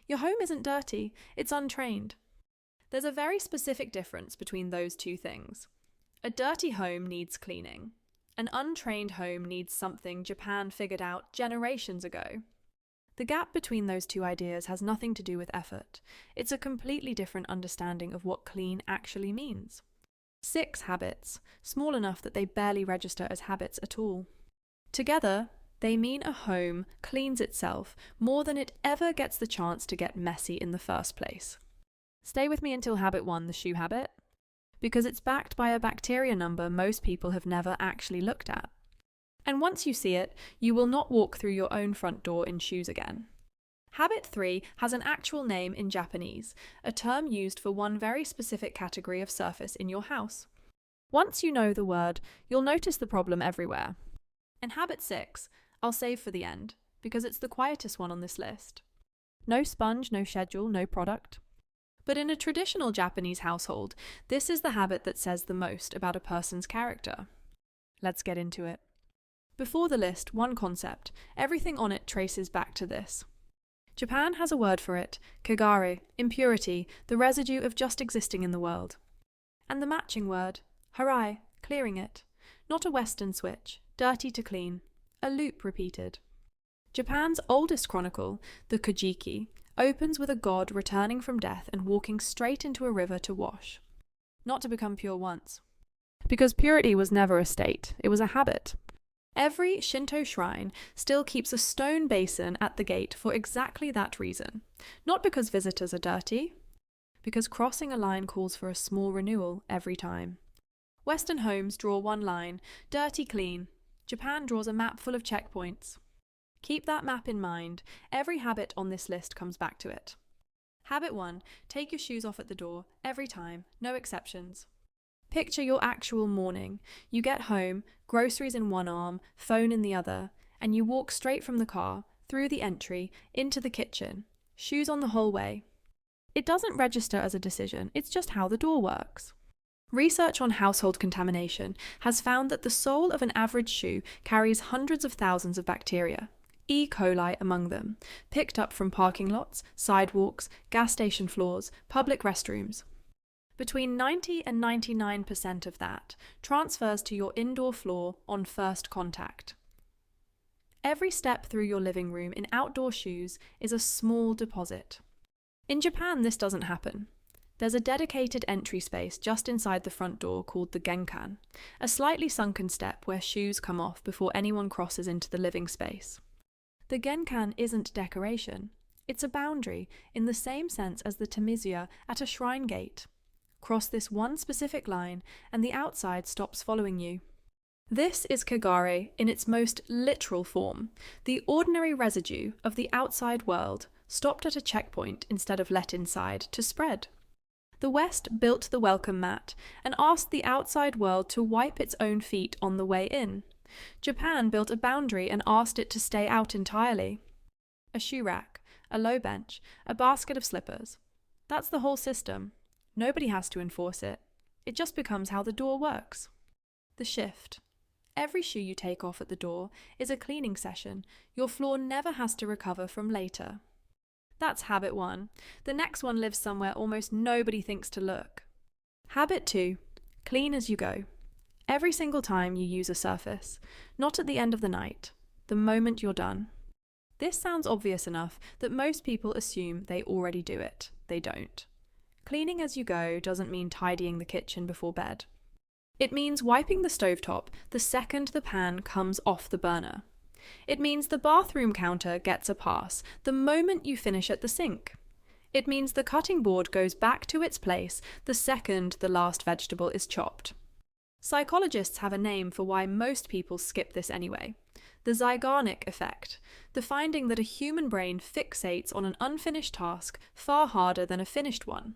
Your home isn't dirty, it's untrained. There's a very specific difference between those two things. A dirty home needs cleaning. An untrained home needs something Japan figured out generations ago. The gap between those two ideas has nothing to do with effort. It's a completely different understanding of what clean actually means. 6 habits, small enough that they barely register as habits at all. Together, they mean a home cleans itself more than it ever gets the chance to get messy in the first place. Stay with me until habit 1, the shoe habit, because it's backed by a bacteria number most people have never actually looked at. And once you see it, you will not walk through your own front door in shoes again. Habit 3 has an actual name in Japanese, a term used for one very specific category of surface in your house. Once you know the word, you'll notice the problem everywhere. And habit 6, I'll save for the end, because it's the quietest one on this list. No sponge, no schedule, no product. But in a traditional Japanese household, this is the habit that says the most about a person's character. Let's get into it. Before the list, one concept. Everything on it traces back to this. Japan has a word for it, kagare, impurity, the residue of just existing in the world. And the matching word, harai, clearing it. Not a Western switch, dirty to clean, a loop repeated. Japan's oldest chronicle, the Kojiki, opens with a god returning from death and walking straight into a river to wash. Not to become pure once. Because purity was never a state, it was a habit. Every Shinto shrine still keeps a stone basin at the gate for exactly that reason. Not because visitors are dirty, because crossing a line calls for a small renewal every time. Western homes draw one line, dirty clean. Japan draws a map full of checkpoints. Keep that map in mind. Every habit on this list comes back to it. Habit 1, take your shoes off at the door, every time, no exceptions. Picture your actual morning. You get home, groceries in one arm, phone in the other, and you walk straight from the car, through the entry, into the kitchen, shoes on the whole way. It doesn't register as a decision, it's just how the door works. Research on household contamination has found that the sole of an average shoe carries hundreds of thousands of bacteria, E. coli among them, picked up from parking lots, sidewalks, gas station floors, public restrooms. Between 90 and 99% of that transfers to your indoor floor on first contact. Every step through your living room in outdoor shoes is a small deposit. In Japan, this doesn't happen. There's a dedicated entry space just inside the front door called the genkan, a slightly sunken step where shoes come off before anyone crosses into the living space. The genkan isn't decoration. It's a boundary in the same sense as the tamizuya at a shrine gate. Cross this one specific line and the outside stops following you. This is kagare in its most literal form, the ordinary residue of the outside world stopped at a checkpoint instead of let inside to spread. The West built the welcome mat and asked the outside world to wipe its own feet on the way in. Japan built a boundary and asked it to stay out entirely. A shoe rack, a low bench, a basket of slippers. That's the whole system. Nobody has to enforce it. It just becomes how the door works. The shift. Every shoe you take off at the door is a cleaning session. Your floor never has to recover from later. That's habit 1. The next one lives somewhere almost nobody thinks to look. Habit 2. Clean as you go. Every single time you use a surface. Not at the end of the night. The moment you're done. This sounds obvious enough that most people assume they already do it. They don't. Cleaning as you go doesn't mean tidying the kitchen before bed. It means wiping the stovetop the second the pan comes off the burner. It means the bathroom counter gets a pass the moment you finish at the sink. It means the cutting board goes back to its place the second the last vegetable is chopped. Psychologists have a name for why most people skip this anyway. The Zeigarnik effect, the finding that a human brain fixates on an unfinished task far harder than a finished one.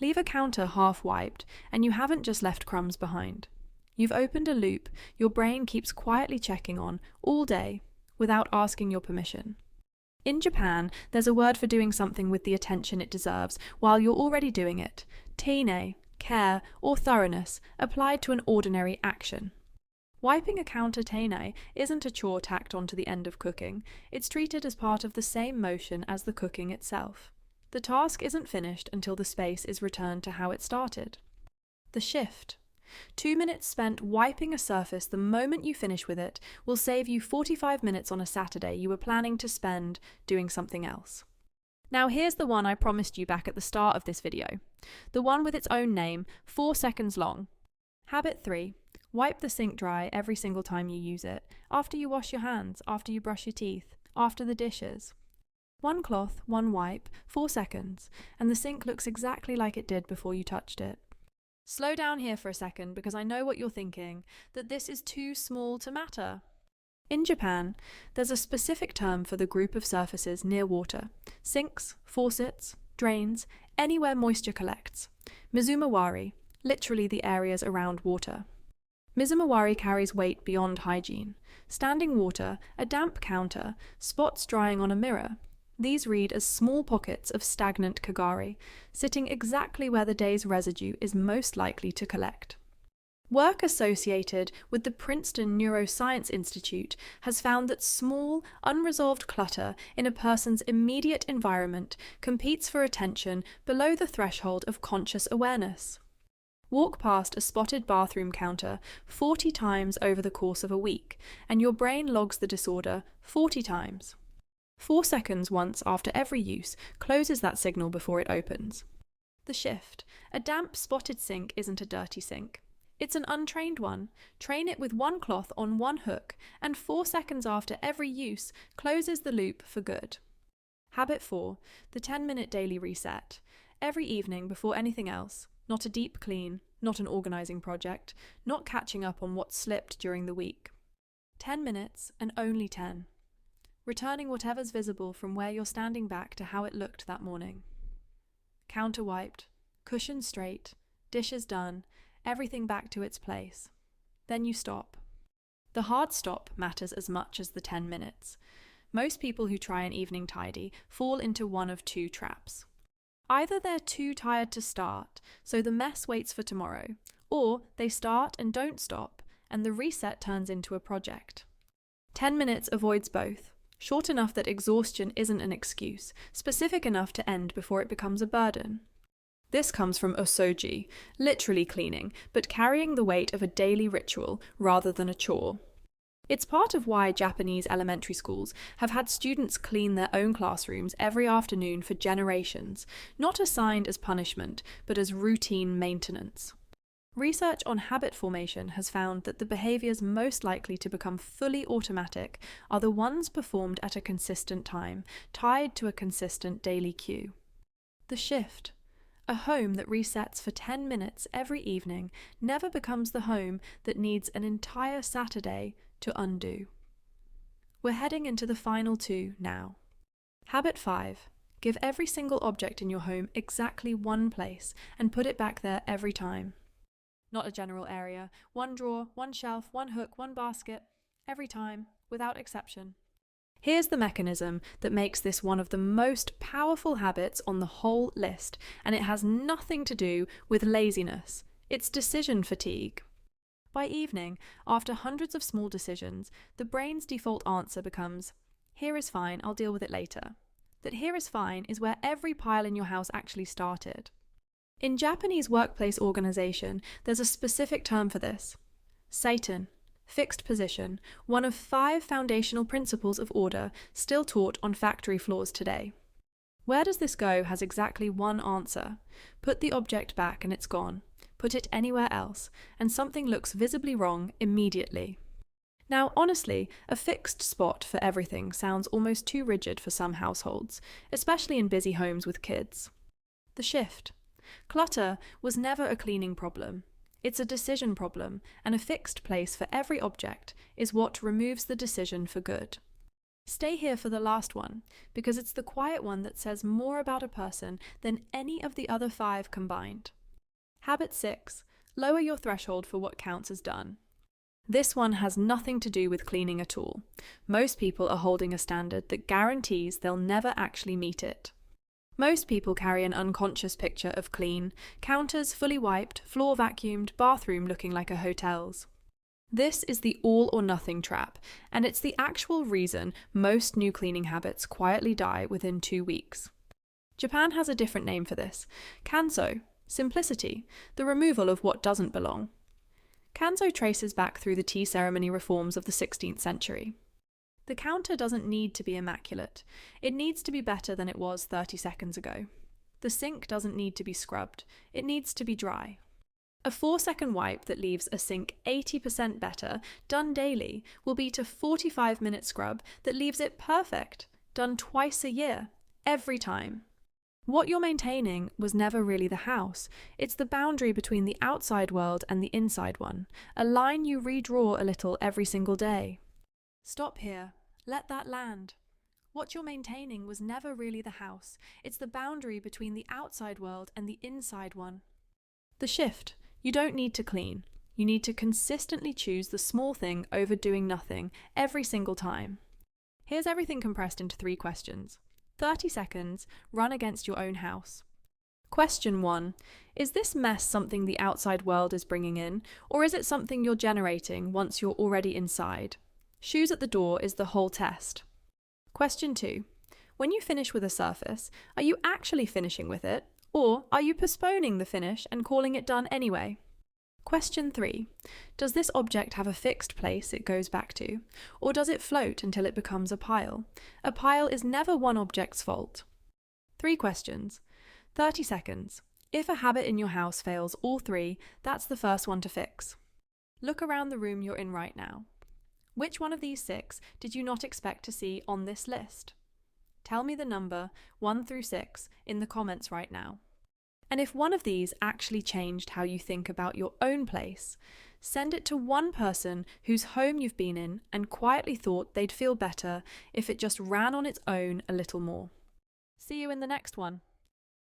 Leave a counter half wiped, and you haven't just left crumbs behind. You've opened a loop your brain keeps quietly checking on all day without asking your permission. In Japan, there's a word for doing something with the attention it deserves while you're already doing it. Teine, care, or thoroughness applied to an ordinary action. Wiping a countertainer isn't a chore tacked onto the end of cooking, it's treated as part of the same motion as the cooking itself. The task isn't finished until the space is returned to how it started. The shift. 2 minutes spent wiping a surface the moment you finish with it will save you 45 minutes on a Saturday you were planning to spend doing something else. Now here's the one I promised you back at the start of this video. The one with its own name, 4 seconds long. Habit 3. Wipe the sink dry every single time you use it, after you wash your hands, after you brush your teeth, after the dishes. 1 cloth, 1 wipe, 4 seconds, and the sink looks exactly like it did before you touched it. Slow down here for a second because I know what you're thinking, that this is too small to matter. In Japan, there's a specific term for the group of surfaces near water: sinks, faucets, drains, anywhere moisture collects. Mizumawari, literally the areas around water. Mizumawari carries weight beyond hygiene. Standing water, a damp counter, spots drying on a mirror. These read as small pockets of stagnant kagari, sitting exactly where the day's residue is most likely to collect. Work associated with the Princeton Neuroscience Institute has found that small, unresolved clutter in a person's immediate environment competes for attention below the threshold of conscious awareness. Walk past a spotted bathroom counter 40 times over the course of a week, and your brain logs the disorder 40 times. 4 seconds once after every use closes that signal before it opens. The shift. A damp, spotted sink isn't a dirty sink. It's an untrained one. Train it with 1 cloth on 1 hook, and 4 seconds after every use closes the loop for good. Habit 4. The 10-minute daily reset. Every evening before anything else. Not a deep clean, not an organising project, not catching up on what slipped during the week. 10 minutes and only 10. Returning whatever's visible from where you're standing back to how it looked that morning. Counter wiped, cushion straight, dishes done, everything back to its place. Then you stop. The hard stop matters as much as the 10 minutes. Most people who try an evening tidy fall into one of 2 traps. Either they're too tired to start, so the mess waits for tomorrow, or they start and don't stop, and the reset turns into a project. 10 minutes avoids both. Short enough that exhaustion isn't an excuse, specific enough to end before it becomes a burden. This comes from osoji, literally cleaning, but carrying the weight of a daily ritual rather than a chore. It's part of why Japanese elementary schools have had students clean their own classrooms every afternoon for generations, not assigned as punishment, but as routine maintenance. Research on habit formation has found that the behaviours most likely to become fully automatic are the ones performed at a consistent time, tied to a consistent daily cue. The shift. A home that resets for 10 minutes every evening never becomes the home that needs an entire Saturday to undo. We're heading into the final 2 now. Habit 5. Give every single object in your home exactly 1 place and put it back there every time. Not a general area. 1 drawer, 1 shelf, 1 hook, 1 basket. Every time, without exception. Here's the mechanism that makes this one of the most powerful habits on the whole list, and it has nothing to do with laziness. It's decision fatigue. By evening, after hundreds of small decisions, the brain's default answer becomes, "Here is fine, I'll deal with it later." That "here is fine" is where every pile in your house actually started. In Japanese workplace organisation, there's a specific term for this. Seitan, fixed position, one of 5 foundational principles of order still taught on factory floors today. Where does this go has exactly one answer. Put the object back and it's gone. Put it anywhere else, and something looks visibly wrong immediately. Now, honestly, a fixed spot for everything sounds almost too rigid for some households, especially in busy homes with kids. The shift. Clutter was never a cleaning problem. It's a decision problem, and a fixed place for every object is what removes the decision for good. Stay here for the last one, because it's the quiet one that says more about a person than any of the other 5 combined. Habit 6. Lower your threshold for what counts as done. This one has nothing to do with cleaning at all. Most people are holding a standard that guarantees they'll never actually meet it. Most people carry an unconscious picture of clean, counters fully wiped, floor vacuumed, bathroom looking like a hotel's. This is the all or nothing trap, and it's the actual reason most new cleaning habits quietly die within 2 weeks. Japan has a different name for this: kanso, simplicity, the removal of what doesn't belong. Kanso traces back through the tea ceremony reforms of the 16th century. The counter doesn't need to be immaculate. It needs to be better than it was 30 seconds ago. The sink doesn't need to be scrubbed. It needs to be dry. A 4-second wipe that leaves a sink 80% better, done daily, will beat a 45-minute scrub that leaves it perfect, done twice a year, every time. What you're maintaining was never really the house. It's the boundary between the outside world and the inside one, a line you redraw a little every single day. Stop here. Let that land. What you're maintaining was never really the house. It's the boundary between the outside world and the inside one. The shift. You don't need to clean. You need to consistently choose the small thing over doing nothing every single time. Here's everything compressed into 3 questions. 30 seconds, run against your own house. Question 1. Is this mess something the outside world is bringing in, or is it something you're generating once you're already inside? Shoes at the door is the whole test. Question 2. When you finish with a surface, are you actually finishing with it, or are you postponing the finish and calling it done anyway? Question 3. Does this object have a fixed place it goes back to, or does it float until it becomes a pile? A pile is never one object's fault. 3 questions. 30 seconds. If a habit in your house fails all 3, that's the first one to fix. Look around the room you're in right now. Which one of these 6 did you not expect to see on this list? Tell me the number 1 through 6 in the comments right now. And if one of these actually changed how you think about your own place, send it to one person whose home you've been in and quietly thought they'd feel better if it just ran on its own a little more. See you in the next one.